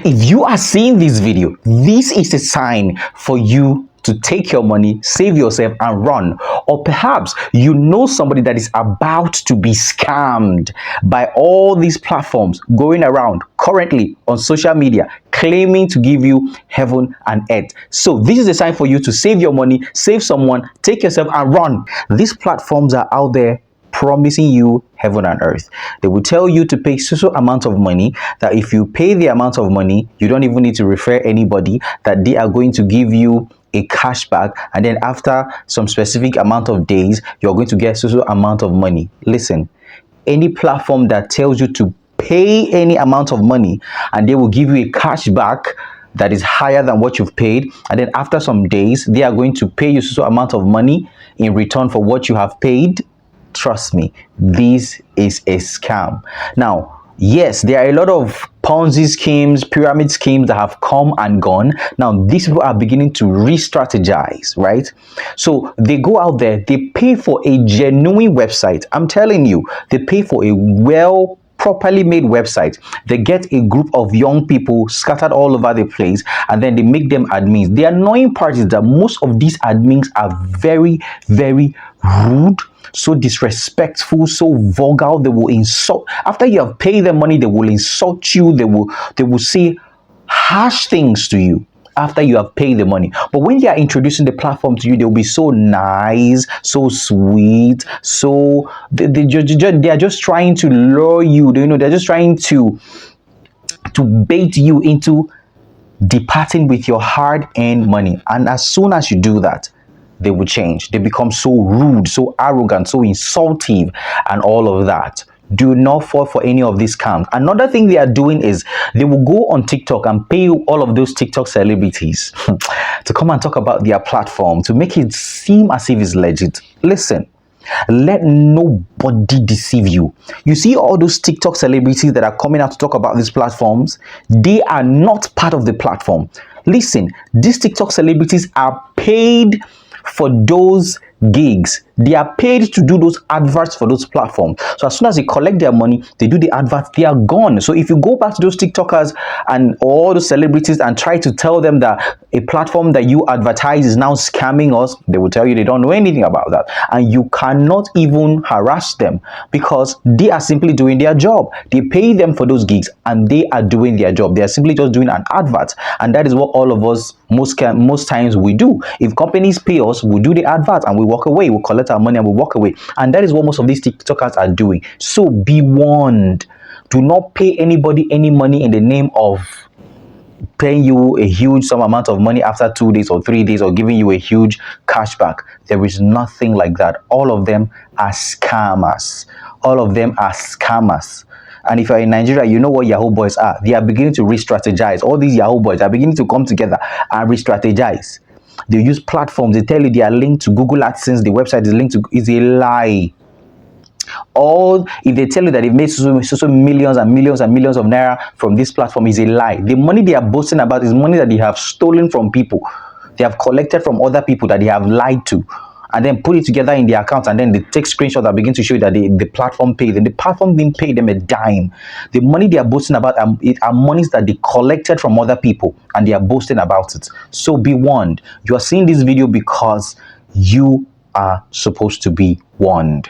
If you are seeing this video, this is a sign for you to take your money, save yourself, and run. Or perhaps you know somebody that is about to be scammed by all these platforms going around currently on social media, claiming to give you heaven and earth. So this is a sign for you to save your money, save someone, take yourself, and run. These platforms are out there promising you heaven and earth. They will tell you to pay so amount of money, that if you pay the amount of money, you don't even need to refer anybody, that they are going to give you a cashback, and then after some specific amount of days, you're going to get so amount of money. Listen, any platform that tells you to pay any amount of money and they will give you a cashback that is higher than what you've paid, and then after some days they are going to pay you so amount of money in return for what you have paid, trust me, this is a scam. Now, yes, there are a lot of Ponzi schemes, pyramid schemes that have come and gone. Now, these people are beginning to re-strategize, right? So they go out there, they pay for a genuine website. I'm telling you, they pay for a properly made website. They get a group of young people scattered all over the place, and then they make them admins. The annoying part is that most of these admins are very, very rude, so disrespectful, so vulgar. They will insult. After you have paid them money, they will insult you. They will say harsh things to you after you have paid the money. But when they are introducing the platform to you, they'll be so nice, so sweet, so they are just trying to lure you. They're just trying to bait you into departing with your hard-earned money. And as soon as you do that, they will change. They become so rude, so arrogant, so insultive, and all of that. Do not fall for any of these scams. Another thing they are doing is they will go on TikTok and pay all of those TikTok celebrities to come and talk about their platform, to make it seem as if it's legit. Listen, let nobody deceive you. You see all those TikTok celebrities that are coming out to talk about these platforms, they are not part of the platform. Listen, these TikTok celebrities are paid for those gigs. They are paid to do those adverts for those platforms. So as soon as they collect their money, they do the adverts, they are gone. So if you go back to those TikTokers and all the celebrities and try to tell them that a platform that you advertise is now scamming us, they will tell you they don't know anything about that. And you cannot even harass them, because they are simply doing their job. They pay them for those gigs and they are doing their job. They are simply just doing an advert. And that is what all of us most times we do. If companies pay us, we do the advert and we walk away. We collect our money and we walk away. And that is what most of these TikTokers are doing. So be warned. Do not pay anybody any money in the name of paying you a huge sum amount of money after 2 days or 3 days, or giving you a huge cashback. There is nothing like that. All of them are scammers. All of them are scammers. And if you're in Nigeria, you know what Yahoo boys are. They are beginning to re-strategize. All these Yahoo boys are beginning to come together and re-strategize. They use platforms. They tell you they are linked to Google AdSense. The website is linked to, is a lie. All if they tell you that they've made so millions and millions and millions of naira from this platform, is a lie. The money they are boasting about is money that they have stolen from people. They have collected from other people that they have lied to, and then put it together in their account, and then they take screenshots that begin to show you that the platform paid them. The platform didn't pay them a dime. The money they are boasting about are monies that they collected from other people, and they are boasting about it. So be warned. You are seeing this video because you are supposed to be warned.